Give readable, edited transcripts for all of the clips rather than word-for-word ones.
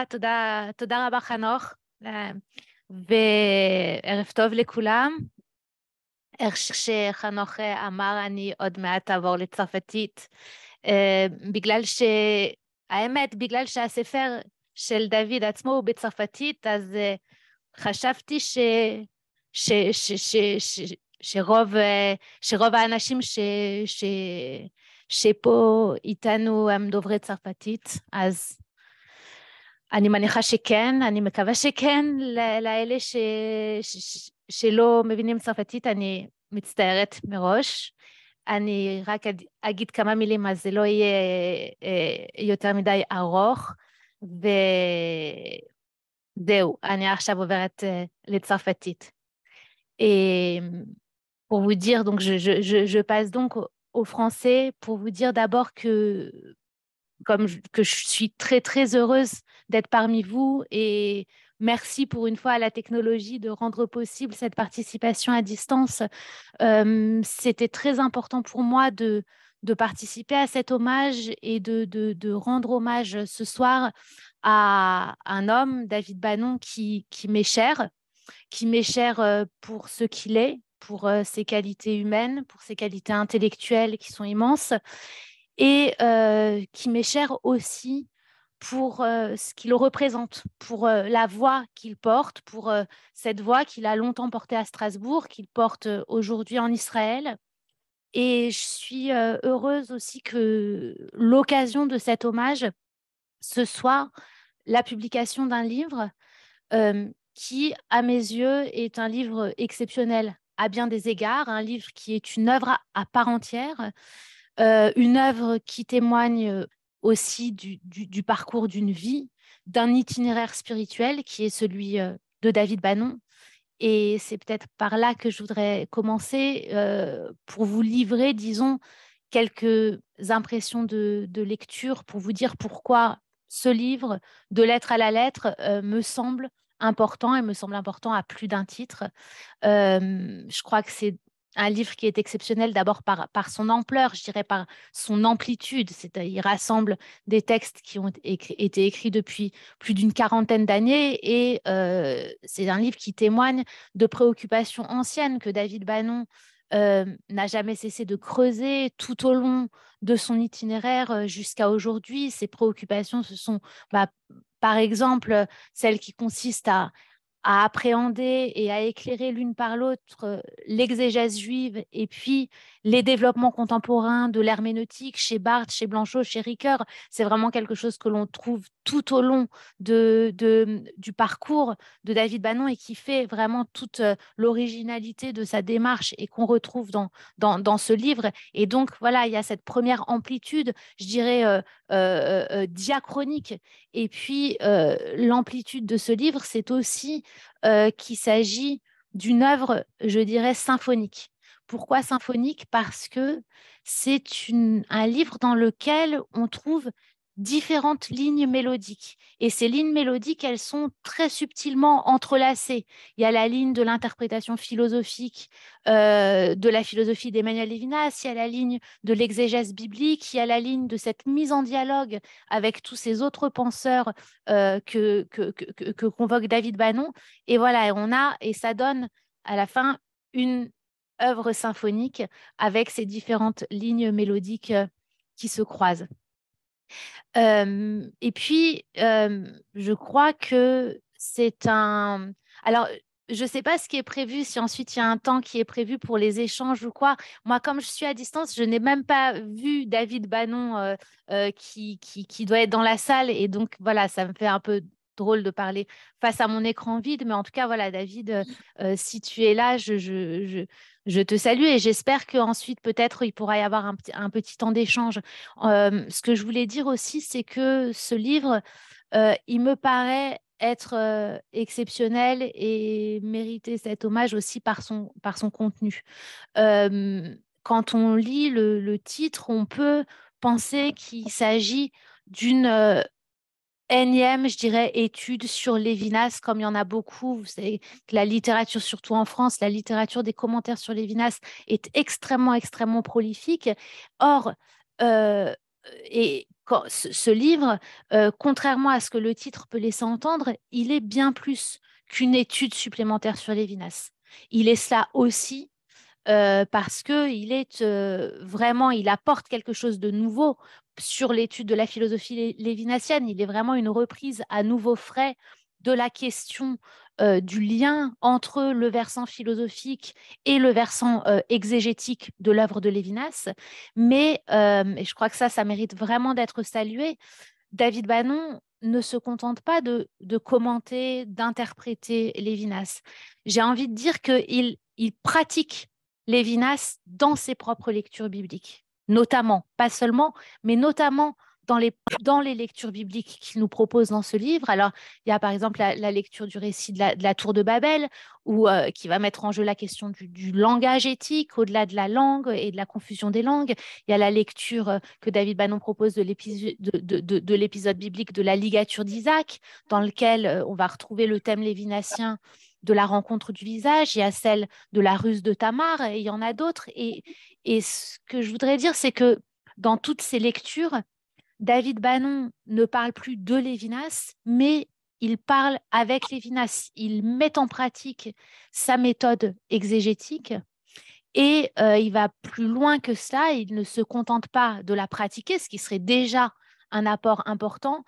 תודה רבה חנוך, וערב טוב לכולם. איך שחנוך אמר, אני עוד מעט אעבור לצרפתית, בגלל שהספר של דוד עצמו הוא בצרפתית, אז חשבתי ש, ש, ש, ש, שרוב האנשים ש, שפה איתנו הם דוברי צרפתית, אז אני מניחה שכן, אני מקווה שכן. לאלה שלא מבינים צרפתית, אני מצטערת מראש. אני רק אגיד כמה מילים, אז זה לא יהיה יותר מדי ארוך. וזהו, אני עכשיו עוברת לצרפתית. Et pour vous dire, donc je passe donc au français pour vous dire d'abord que je suis très, très heureuse d'être parmi vous et merci pour une fois à la technologie de rendre possible cette participation à distance. C'était très important pour moi de participer à cet hommage et de rendre hommage ce soir à un homme, David Bannon, qui m'est cher pour ce qu'il est, pour ses qualités humaines, pour ses qualités intellectuelles qui sont immenses et qui m'est cher aussi pour ce qu'il représente, pour la voix qu'il porte, pour cette voix qu'il a longtemps portée à Strasbourg, qu'il porte aujourd'hui en Israël. Et je suis heureuse aussi que l'occasion de cet hommage, ce soit la publication d'un livre qui, à mes yeux, est un livre exceptionnel à bien des égards, un livre qui est une œuvre à part entière, une œuvre qui témoigne aussi du parcours d'une vie, d'un itinéraire spirituel qui est celui de David Bannon. Et c'est peut-être par là que je voudrais commencer pour vous livrer, disons, quelques impressions de lecture, pour vous dire pourquoi ce livre, de lettre à la lettre, me semble important et me semble important à plus d'un titre. Je crois que c'est un livre qui est exceptionnel d'abord par son ampleur, je dirais par son amplitude. Il rassemble des textes qui ont été écrits depuis plus d'une quarantaine d'années et c'est un livre qui témoigne de préoccupations anciennes que David Bannon n'a jamais cessé de creuser tout au long de son itinéraire jusqu'à aujourd'hui. Ces préoccupations, ce sont bah, par exemple celles qui consistent à appréhender et à éclairer l'une par l'autre l'exégèse juive et puis les développements contemporains de l'herméneutique chez Barthes, chez Blanchot, chez Ricoeur. C'est vraiment quelque chose que l'on trouve tout au long du parcours de David Bannon et qui fait vraiment toute l'originalité de sa démarche et qu'on retrouve dans ce livre. Et donc, voilà, il y a cette première amplitude, je dirais, diachronique. Et puis, l'amplitude de ce livre, c'est aussi qu'il s'agit d'une œuvre, je dirais, symphonique. Pourquoi symphonique? Parce que c'est un livre dans lequel on trouve différentes lignes mélodiques. Et ces lignes mélodiques, elles sont très subtilement entrelacées. Il y a la ligne de l'interprétation philosophique de la philosophie d'Emmanuel Lévinas, il y a la ligne de l'exégèse biblique, il y a la ligne de cette mise en dialogue avec tous ces autres penseurs que convoque David Bannon. Et voilà, et ça donne à la fin une œuvre symphonique avec ces différentes lignes mélodiques qui se croisent. Et puis, je crois que c'est un... Alors, je ne sais pas ce qui est prévu, si ensuite il y a un temps qui est prévu pour les échanges ou quoi. Moi, comme je suis à distance, je n'ai même pas vu David Bannon qui doit être dans la salle. Et donc, voilà, ça me fait un peu drôle de parler face à mon écran vide. Mais en tout cas, voilà, David, si tu es là, je te salue et j'espère qu'ensuite, peut-être, il pourra y avoir un petit temps d'échange. Ce que je voulais dire aussi, c'est que ce livre, il me paraît être exceptionnel et mériter cet hommage aussi par son contenu. Quand on lit le titre, on peut penser qu'il s'agit d'une énième, je dirais, étude sur Lévinas, comme il y en a beaucoup. Vous savez que la littérature, surtout en France, la littérature des commentaires sur Lévinas est extrêmement, extrêmement prolifique. Or, et ce livre, contrairement à ce que le titre peut laisser entendre, il est bien plus qu'une étude supplémentaire sur Lévinas. Il est cela aussi parce qu'il est vraiment, il apporte quelque chose de nouveau sur l'étude de la philosophie lévinassienne. Il est vraiment une reprise à nouveau frais de la question du lien entre le versant philosophique et le versant exégétique de l'œuvre de Lévinas. Mais, et je crois que ça mérite vraiment d'être salué, David Bannon ne se contente pas de commenter, d'interpréter Lévinas. J'ai envie de dire qu'il pratique Lévinas dans ses propres lectures bibliques, notamment, pas seulement, mais notamment dans les lectures bibliques qu'il nous propose dans ce livre. Alors, il y a par exemple la lecture du récit de la tour de Babel, qui va mettre en jeu la question du langage éthique, au-delà de la langue et de la confusion des langues. Il y a la lecture que David Bannon propose de l'épisode biblique de la ligature d'Isaac, dans lequel on va retrouver le thème lévinassien de la rencontre du visage. Il y a celle de la ruse de Tamar, et il y en a d'autres. Et ce que je voudrais dire, c'est que dans toutes ces lectures, David Bannon ne parle plus de Lévinas, mais il parle avec Lévinas. Il met en pratique sa méthode exégétique et il va plus loin que cela. Il ne se contente pas de la pratiquer, ce qui serait déjà un apport important,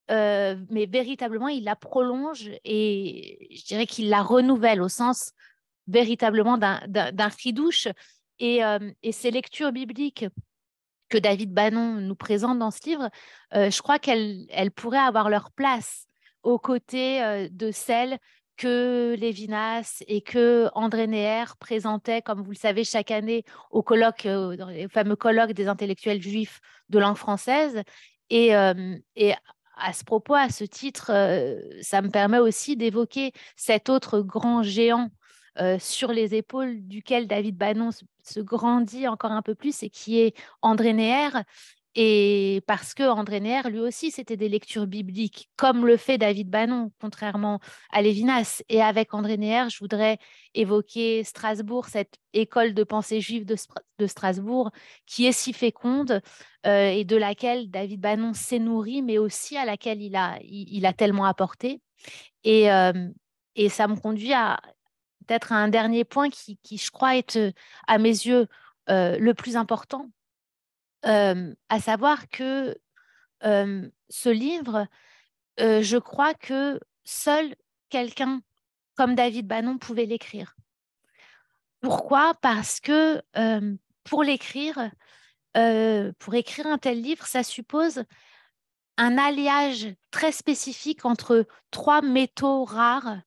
mais véritablement, il la prolonge et je dirais qu'il la renouvelle au sens véritablement d'un fridouche. Et ces lectures bibliques que David Bannon nous présente dans ce livre, je crois qu'elles pourraient avoir leur place aux côtés de celles que Lévinas et que André Neher présentaient, comme vous le savez, chaque année au colloque, dans les fameux colloques des intellectuels juifs de langue française. Et à ce propos, à ce titre, ça me permet aussi d'évoquer cet autre grand géant sur les épaules duquel David Bannon se grandit encore un peu plus et qui est André Neher. Et parce que André Neher, lui aussi, c'était des lectures bibliques, comme le fait David Bannon, contrairement à Lévinas. Et avec André Neher, je voudrais évoquer Strasbourg, cette école de pensée juive de Strasbourg, qui est si féconde et de laquelle David Bannon s'est nourri, mais aussi à laquelle il a tellement apporté. Et, et ça me conduit à peut-être un dernier point qui, je crois, est à mes yeux le plus important, à savoir que ce livre, je crois que seul quelqu'un comme David Bannon pouvait l'écrire. Pourquoi? Parce que pour l'écrire, pour écrire un tel livre, ça suppose un alliage très spécifique entre trois métaux rares.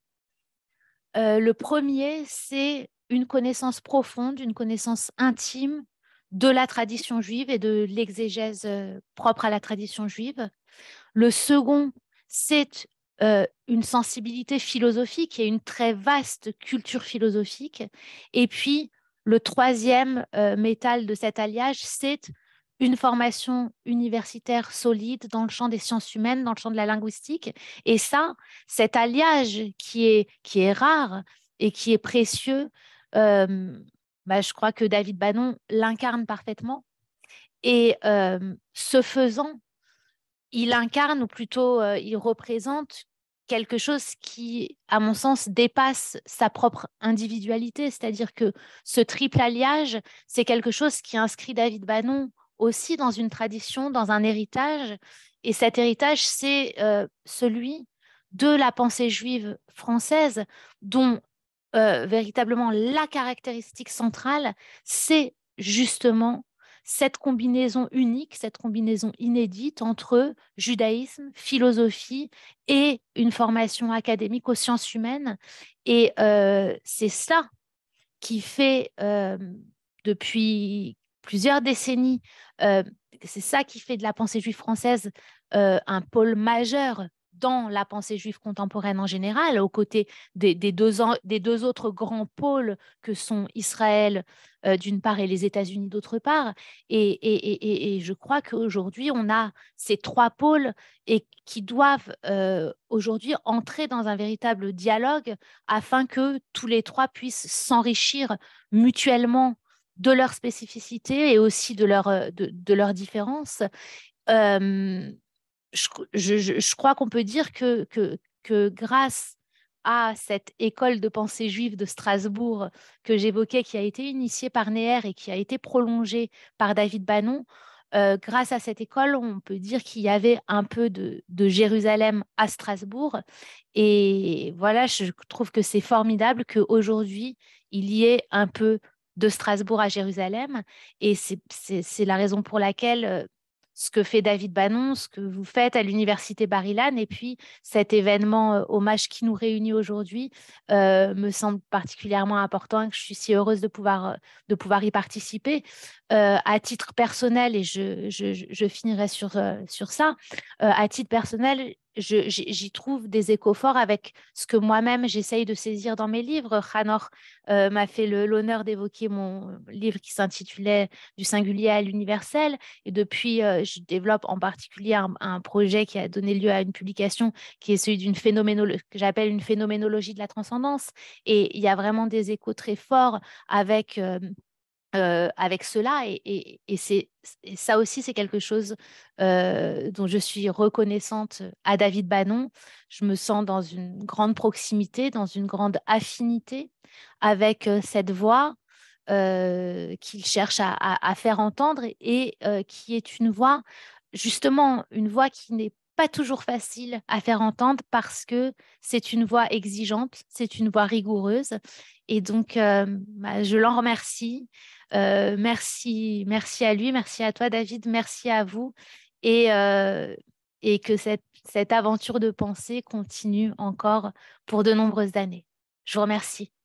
Le premier, c'est une connaissance profonde, une connaissance intime de la tradition juive et de l'exégèse propre à la tradition juive. Le second, c'est une sensibilité philosophique et une très vaste culture philosophique. Et puis, le troisième métal de cet alliage, c'est une formation universitaire solide dans le champ des sciences humaines, dans le champ de la linguistique. Et ça, cet alliage qui est rare et qui est précieux, je crois que David Bannon l'incarne parfaitement. Et ce faisant, il incarne, ou plutôt il représente quelque chose qui, à mon sens, dépasse sa propre individualité. C'est-à-dire que ce triple alliage, c'est quelque chose qui inscrit David Bannon aussi dans une tradition, dans un héritage. Et cet héritage, c'est celui de la pensée juive française, dont véritablement la caractéristique centrale, c'est justement cette combinaison unique, cette combinaison inédite entre judaïsme, philosophie et une formation académique aux sciences humaines. Et c'est ça qui fait depuis plusieurs décennies, euh, c'est ça qui fait de la pensée juive française un pôle majeur dans la pensée juive contemporaine en général, aux côtés des deux autres grands pôles que sont Israël d'une part et les États-Unis d'autre part. Et je crois qu'aujourd'hui, on a ces trois pôles et qui doivent aujourd'hui entrer dans un véritable dialogue afin que tous les trois puissent s'enrichir mutuellement de leur spécificité et aussi de leurs différences. Euh, je crois qu'on peut dire que grâce à cette école de pensée juive de Strasbourg que j'évoquais, qui a été initiée par Neher et qui a été prolongée par David Bannon, grâce à cette école, on peut dire qu'il y avait un peu de Jérusalem à Strasbourg. Et voilà, je trouve que c'est formidable qu'aujourd'hui, il y ait un peu de Strasbourg à Jérusalem. Et c'est la raison pour laquelle ce que fait David Bannon, ce que vous faites à l'Université Bar-Ilan, et puis cet événement hommage qui nous réunit aujourd'hui me semble particulièrement important et que je suis si heureuse de pouvoir y participer. À titre personnel, et je finirai sur ça, à titre personnel, j'y trouve des échos forts avec ce que moi-même j'essaye de saisir dans mes livres. Hanor m'a fait l'honneur d'évoquer mon livre qui s'intitulait Du singulier à l'universel. Et depuis, je développe en particulier un projet qui a donné lieu à une publication qui est celui d'une phénoménologie, que j'appelle une phénoménologie de la transcendance. Et il y a vraiment des échos très forts avec cela. Et ça aussi, c'est quelque chose dont je suis reconnaissante à David Bannon. Je me sens dans une grande proximité, dans une grande affinité avec cette voix qu'il cherche à faire entendre et qui est une voix, justement, une voix qui n'est pas toujours facile à faire entendre parce que c'est une voix exigeante, c'est une voix rigoureuse. Et donc, bah, je l'en remercie. Merci, merci à lui, merci à toi, David, merci à vous. Et, euh, et que cette aventure de pensée continue encore pour de nombreuses années. Je vous remercie.